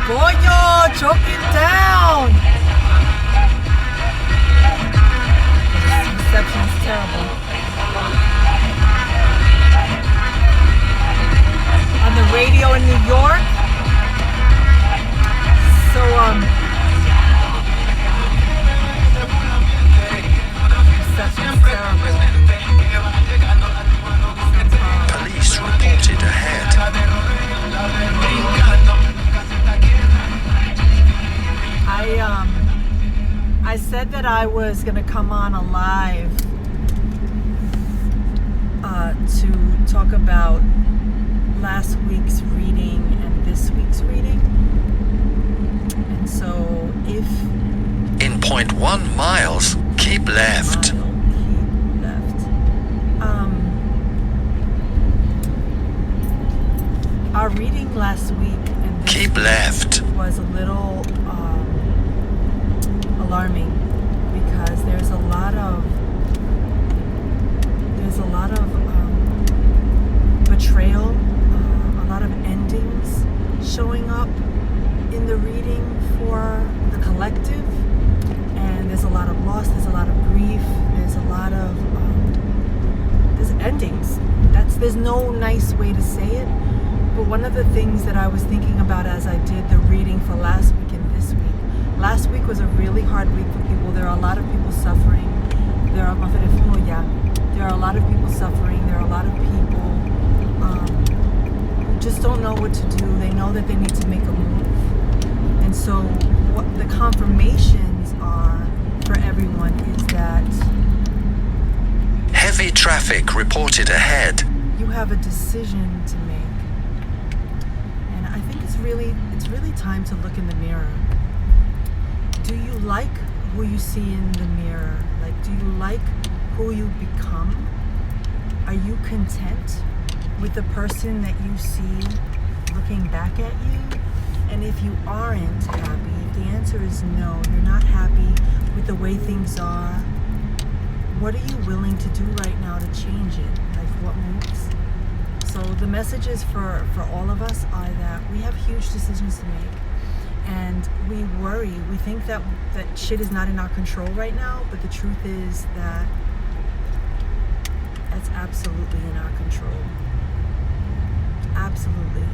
Boyo, choke it down. This reception is terrible. On the radio in New York. So reception is terrible. Police reported ahead. I said that I was gonna come on alive to talk about last week's reading and this week's reading. And so if In 0.1 miles, keep left. Our reading last week and this Keep left. was a little alarming because there's a lot of betrayal, a lot of endings showing up in the reading for the collective, and there's a lot of loss, there's a lot of grief, there's a lot of there's endings. There's no nice way to say it. But one of the things that I was thinking about as I did the reading for last week and this week, last week was a really hard week for people. There are a lot of people suffering. There are Maferefun. There are a lot of people suffering. There are a lot of people who just don't know what to do. They know that they need to make a move. And so what the confirmations are for everyone is that Heavy traffic reported ahead. you have a decision to make. And I think it's really time to look in the mirror. Do you like who you see in the mirror? Like, do you like who you become? Are you content with the person that you see looking back at you? And if you aren't happy, if the answer is no, you're not happy with the way things are, what are you willing to do right now to change it? Like, what moves? So the messages for all of us are that we have huge decisions to make. And we worry. We think that shit is not in our control right now, but the truth is that that's absolutely in our control. Absolutely.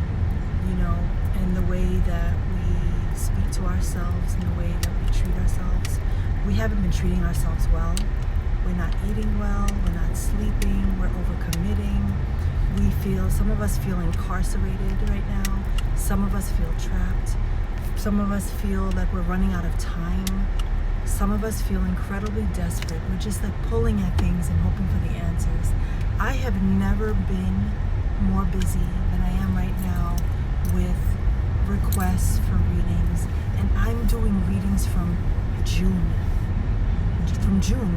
You know, and the way that we speak to ourselves and the way that we treat ourselves. We haven't been treating ourselves well. We're not eating well. We're not sleeping. We're overcommitting. Some of us feel incarcerated right now. Some of us feel trapped. Some of us feel like we're running out of time. Some of us feel incredibly desperate. We're just like pulling at things and hoping for the answers. I have never been more busy than I am right now with requests for readings. And I'm doing readings from June.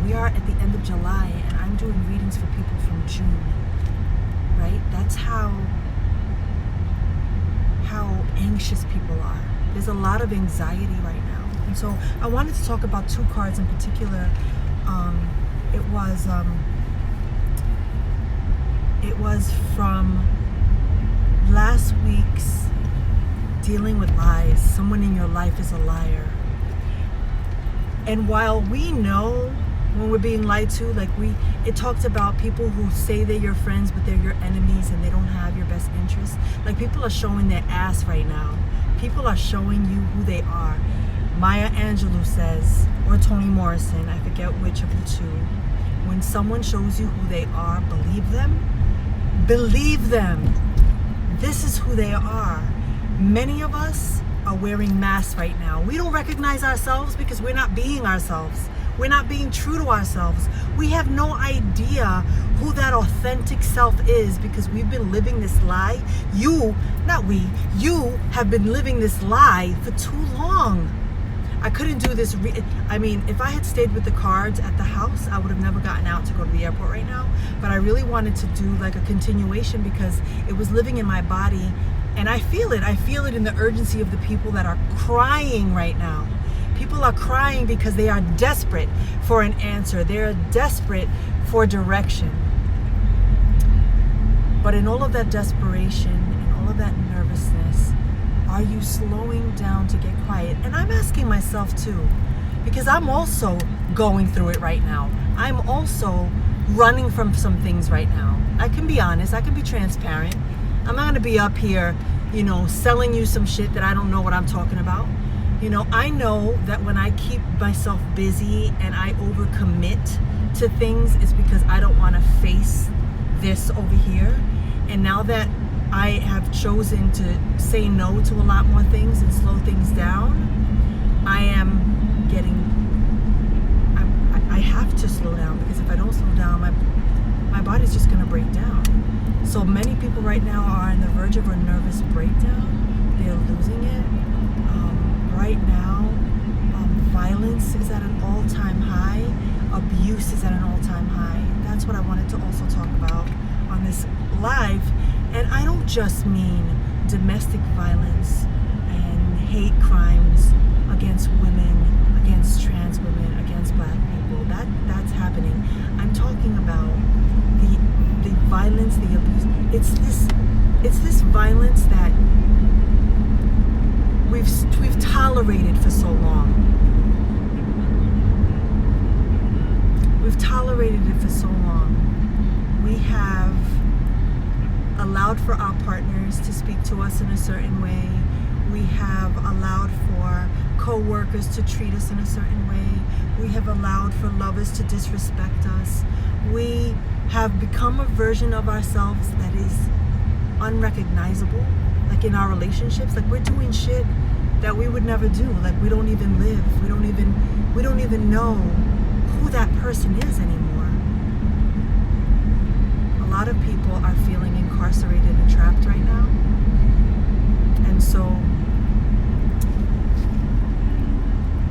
We are at the end of July, and I'm doing readings for people from June. Right? That's how anxious people are. There's a lot of anxiety right now. And so I wanted to talk about two cards in particular. It was from last week's Dealing with Lies. Someone in your life is a liar. And while we know when we're being lied to, it talks about people who say they're your friends, but they're your enemies and they don't have your best interests. Like, people are showing their ass right now. People are showing you who they are. Maya Angelou says, or Toni Morrison, I forget which of the two, when someone shows you who they are, believe them. Believe them. This is who they are. Many of us are wearing masks right now. We don't recognize ourselves because we're not being ourselves. We're not being true to ourselves. We have no idea who that authentic self is because we've been living this lie. You have been living this lie for too long. I couldn't do this. If I had stayed with the cards at the house, I would have never gotten out to go to the airport right now. But I really wanted to do like a continuation because it was living in my body. And I feel it. I feel it in the urgency of the people that are crying right now. People are crying because they are desperate for an answer. They're desperate for direction. But in all of that desperation, in all of that nervousness, Are you slowing down to get quiet? And I'm asking myself too, because I'm also going through it right now. I'm also running from some things right now. I can be honest, I can be transparent. I'm not gonna be up here, selling you some shit that I don't know what I'm talking about. I know that when I keep myself busy and I overcommit to things, it's because I don't want to face this over here. And now that I have chosen to say no to a lot more things and slow things down, I have to slow down, because if I don't slow down, my body's just going to break down. So many people right now are on the verge of a nervous breakdown. They're losing it. Right now, violence is at an all-time high. Abuse is at an all-time high. That's what I wanted to also talk about on this live. And I don't just mean domestic violence and hate crimes against women, against trans women, against black people. That's happening. I'm talking about the violence, the abuse. It's this violence that we've tolerated for so long. We've tolerated it for so long. We have allowed for our partners to speak to us in a certain way. We have allowed for co-workers to treat us in a certain way. We have allowed for lovers to disrespect us. We have become a version of ourselves that is unrecognizable. Like in our relationships, like we're doing shit that we would never do. Like we don't even live. We don't even know who that person is anymore. A lot of people are feeling incarcerated and trapped right now. And so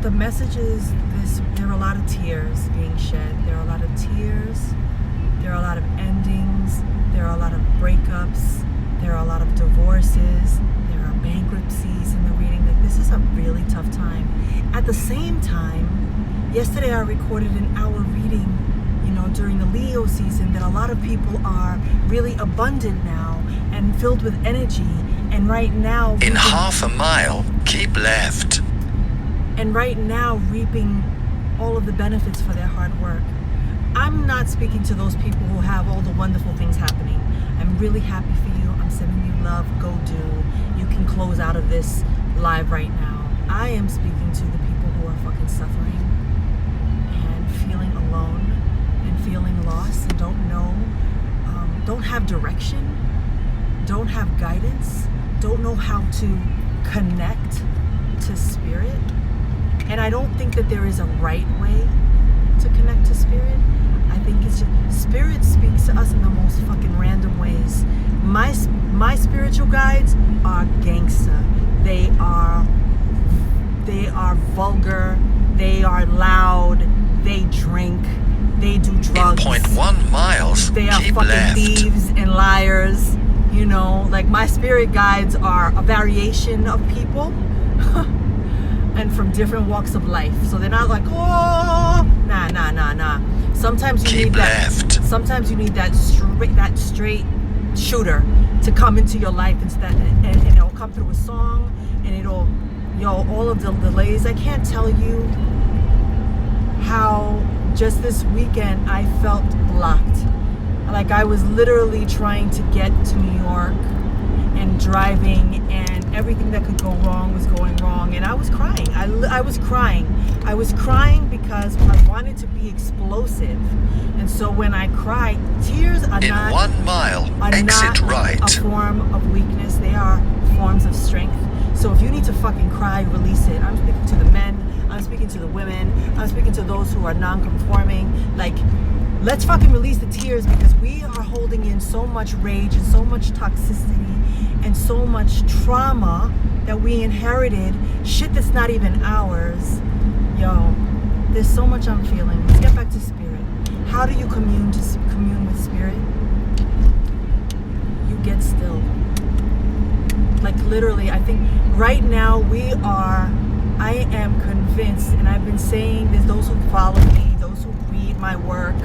the message is this: there are a lot of tears being shed. There are a lot of tears. There are a lot of endings. There are a lot of breakups. There are a lot of divorces. There are bankruptcies in the reading. Like, this is a really tough time. At the same time, yesterday I recorded an hour reading, during the Leo season, that a lot of people are really abundant now and filled with energy. And right now, in half a mile, keep left. And right now, reaping all of the benefits for their hard work. I'm not speaking to those people who have all the wonderful things happening. I'm really happy for you. I'm sending you love. Go do. You can close out of this live right now. I am speaking to the people who are fucking suffering and feeling alone and feeling lost and don't know, don't have direction, don't have guidance, don't know how to connect to spirit. And I don't think that there is a right way to connect to spirit. I think it's just, spirit speaks to us in the most fucking random ways. My spiritual guides are gangster. They are vulgar. They are loud. They drink. They do drugs. In 0.1 miles, they are keep fucking left. thieves and liars. Like my spirit guides are a variation of people. And from different walks of life. So they're not like, oh, nah. Sometimes you need that. Left. Sometimes you need that straight shooter to come into your life instead, and it'll come through a song, and it'll, all of the delays. I can't tell you how just this weekend I felt blocked. Like I was literally trying to get to New York and driving, and everything that could go wrong was going wrong, and I was crying. I was crying because I wanted to be explosive. And so when I cry, tears are in not 1 mile, exit right. a form of weakness. They are forms of strength. So if you need to fucking cry, release it. I'm speaking to the men, I'm speaking to the women, I'm speaking to those who are non-conforming. Like, let's fucking release the tears, because we are holding in so much rage and so much toxicity and so much trauma that we inherited, shit that's not even ours. There's so much I'm feeling. Let's get back to spirit. How do you commune with spirit? You get still. Like literally, I think right now I am convinced, and I've been saying, there's those who follow me, those who read my work,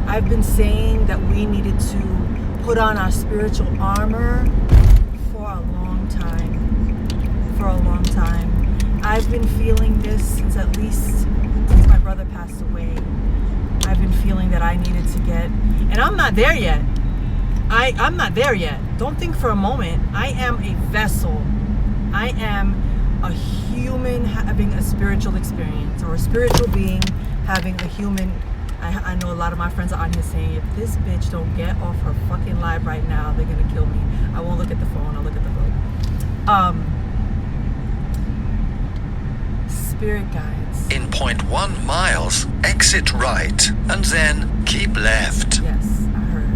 I've been saying that we needed to put on our spiritual armor for a long time. I've been feeling this since my brother passed away. I've been feeling that I needed to get, and I'm not there yet. I'm not there yet. Don't think for a moment. I am a vessel. I am a human having a spiritual experience, or a spiritual being having a human. I know a lot of my friends are on here saying, if this bitch don't get off her fucking live right now, they're gonna kill me. I won't look at the phone, I'll look at the phone. Spirit guides. In 0.1 miles, exit right, and then keep left. Yes, I heard.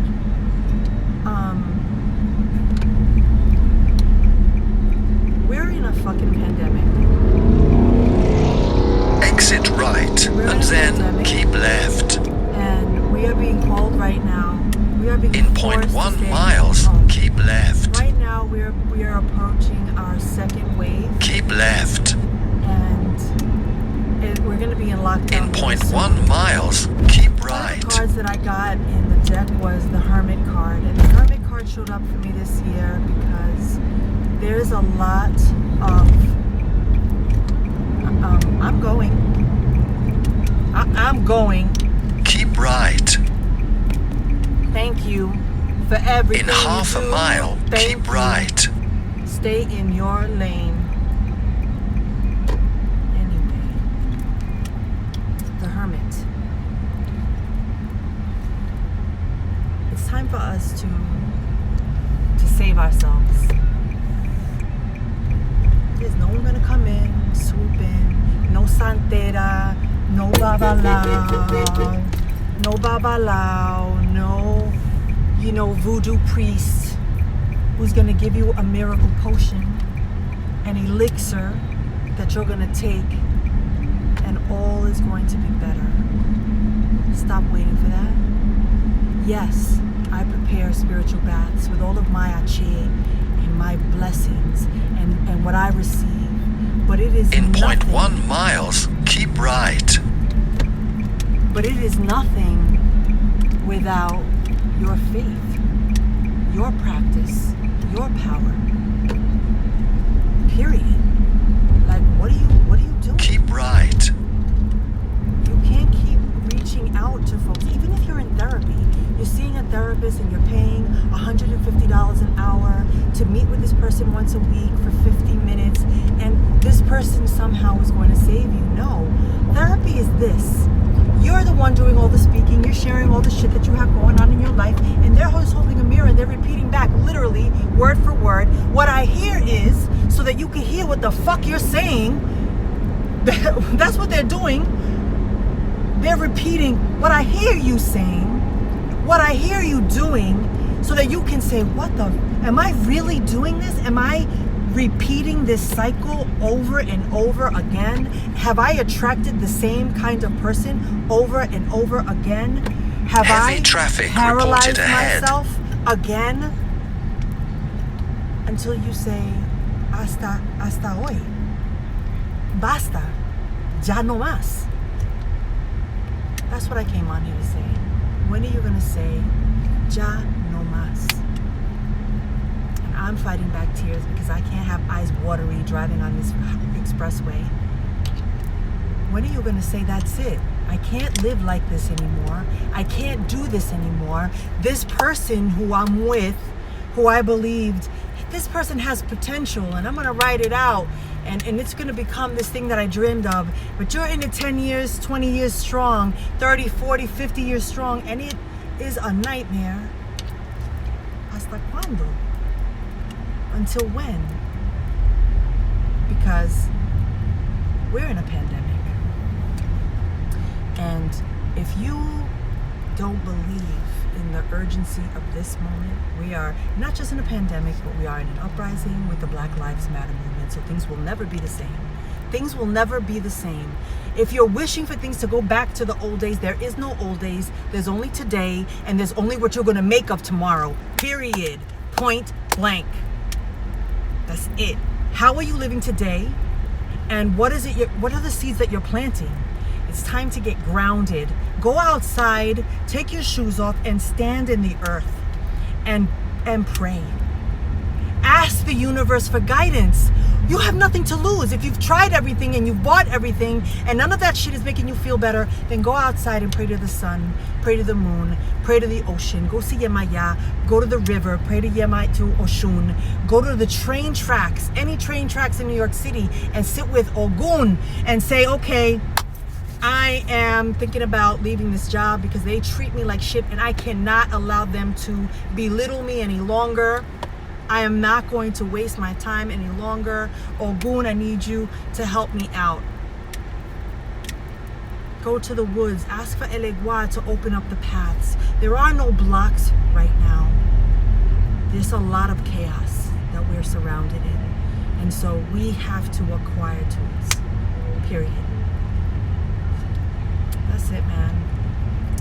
We're in a fucking pandemic. Exit right, and then pandemic. keep left. And we are being called right now. We are being In forced to 0.1 stay miles, home. keep left. Right now, we are approaching our second wave, Keep left. and we're going to be in lockdown. In very 0.1 soon. miles, keep One of right. the cards that I got in the deck was the Hermit card, and the Hermit card showed up for me this year because there's a lot of I'm going. Keep right. Thank you for everything. In half you a do. mile, Thank keep you. right. Stay in your lane. Anyway, the Hermit. It's time for us to save ourselves. There's no one gonna come in, swoop in. No Santera, no Babalao, no, voodoo priest who's gonna give you a miracle potion, an elixir that you're gonna take, and all is going to be better. Stop waiting for that. Yes, I prepare spiritual baths with all of my Aché and my blessings and what I receive. But it is In nothing. 0.1 miles, keep right. But it is nothing without your faith, your practice, your power. Period. Like, what are you doing? Keep right. You can't keep reaching out to folks, even if you're in therapy. You're seeing a therapist and you're paying $150 an hour to meet with this person once a week for 50 minutes, and this person somehow is going to save you. No. Therapy is this. You're the one doing all the speaking, you're sharing all the shit that you have going on in your life, and they're always holding a mirror and they're repeating back, literally, word for word. What I hear is, so that you can hear what the fuck you're saying, that's what they're doing. They're repeating what I hear you saying, what I hear you doing, so that you can say, am I really doing this? Am I repeating this cycle over and over again? Have I attracted the same kind of person over and over again? Have Heavy I traffic paralyzed reported ahead. myself again? Until you say, hasta hoy. Basta. Ya no más. That's what I came on here to say. When are you going to say, ya no más? And I'm fighting back tears because I can't have eyes watery driving on this expressway. When are you going to say that's it? I can't live like this anymore. I can't do this anymore. This person who I'm with, who I believed, this person has potential and I'm going to write it out and it's going to become this thing that I dreamed of. But you're in it 10 years, 20 years strong, 30, 40, 50 years strong, and it is a nightmare. ¿Hasta cuándo? Until when? Because we're in a pandemic. And if you don't believe in the urgency of this moment, we are not just in a pandemic, but we are in an uprising with the Black Lives Matter movement. So things will never be the same. Things will never be the same. If you're wishing for things to go back to the old days, there is no old days. There's only today, and there's only what you're going to make of tomorrow. Period. Point blank. That's it. How are you living today? And what are the seeds that you're planting? It's time to get grounded. Go outside, take your shoes off, and stand in the earth and pray. Ask the universe for guidance. You have nothing to lose. If you've tried everything and you've bought everything and none of that shit is making you feel better, then go outside and pray to the sun, pray to the moon, pray to the ocean, go see Yemaya, go to the river, pray to Oshun, go to the train tracks, any train tracks in New York City, and sit with Oggun and say, okay, I am thinking about leaving this job because they treat me like shit and I cannot allow them to belittle me any longer. I am not going to waste my time any longer. Oggun, I need you to help me out. Go to the woods. Ask for Elegua to open up the paths. There are no blocks right now. There's a lot of chaos that we're surrounded in. And so we have to acquire tools. Period. That's it, man.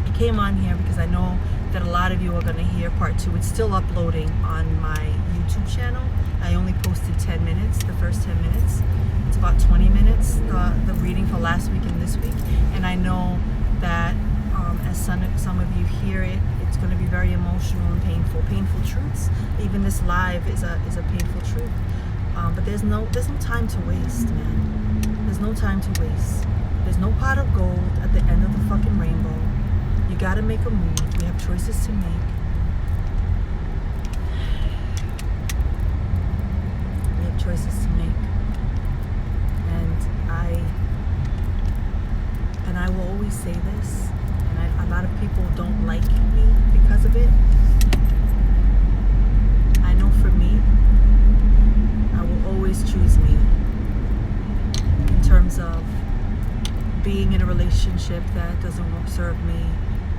I came on here because I know that a lot of you are going to hear part 2. It's still uploading on my YouTube channel. I only posted 10 minutes, the first 10 minutes. It's about 20 minutes, the reading for last week and this week. And I know that as some of you hear it, it's going to be very emotional and painful truths. Even this live is a painful truth. But there's no time to waste, man. There's no time to waste. There's no pot of gold at the end of the fucking rainbow. You gotta make a move. We have choices to make. We have choices to make. And I will always say this, and a lot of people don't like me because of it. I know for me, I will always choose me in terms of being in a relationship that doesn't serve me,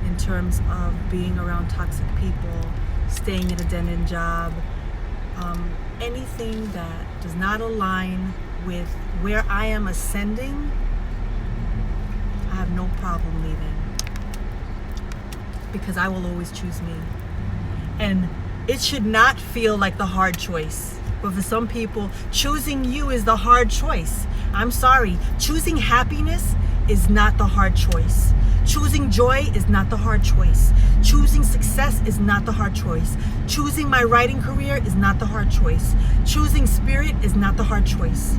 in terms of being around toxic people, staying at a dead-end job, anything that does not align with where I am ascending, I have no problem leaving, because I will always choose me. And it should not feel like the hard choice, but for some people, choosing you is the hard choice. I'm sorry, choosing happiness is not the hard choice. Choosing joy is not the hard choice. Choosing success is not the hard choice. Choosing my writing career is not the hard choice. Choosing spirit is not the hard choice.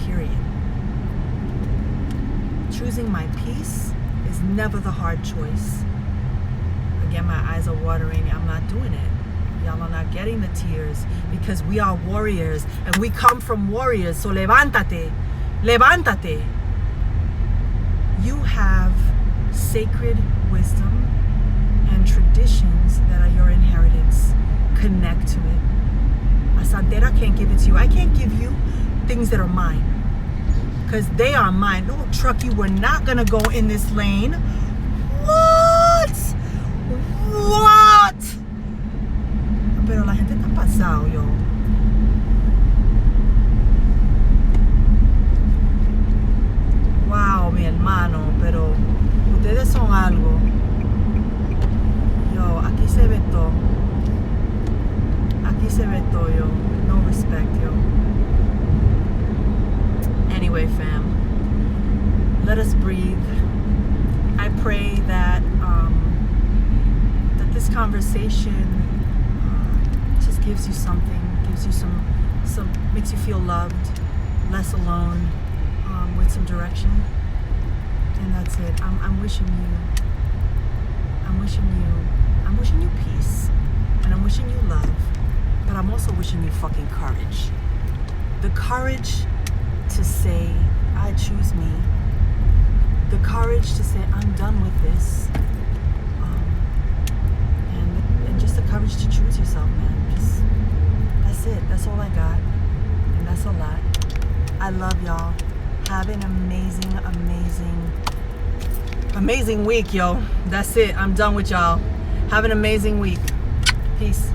Period. Choosing my peace is never the hard choice. Again, my eyes are watering. I'm not doing it. Y'all are not getting the tears because we are warriors and we come from warriors. So levántate. Levántate. You have sacred wisdom and traditions that are your inheritance. Connect to it. A Santera can't give it to you. I can't give you things that are mine, because they are mine. No, Truckee, we're not gonna go in this lane. What? What? Pero la gente está pasado, yo. Wow, mi hermano, pero ustedes son algo. Yo, aquí se ve todo. Aquí se ve todo, yo. No respect, yo. Anyway, fam, let us breathe. I pray that that this conversation just gives you something, gives you some makes you feel loved, less alone, with some direction. And that's it. I'm wishing you peace, and I'm wishing you love, but I'm also wishing you fucking courage. The courage to say, I choose me. The courage to say, I'm done with this. And just the courage to choose yourself, man. Just, that's it. That's all I got. And that's a lot. I love y'all. Have an amazing week, yo. That's it. I'm done with y'all. Have an amazing week. Peace.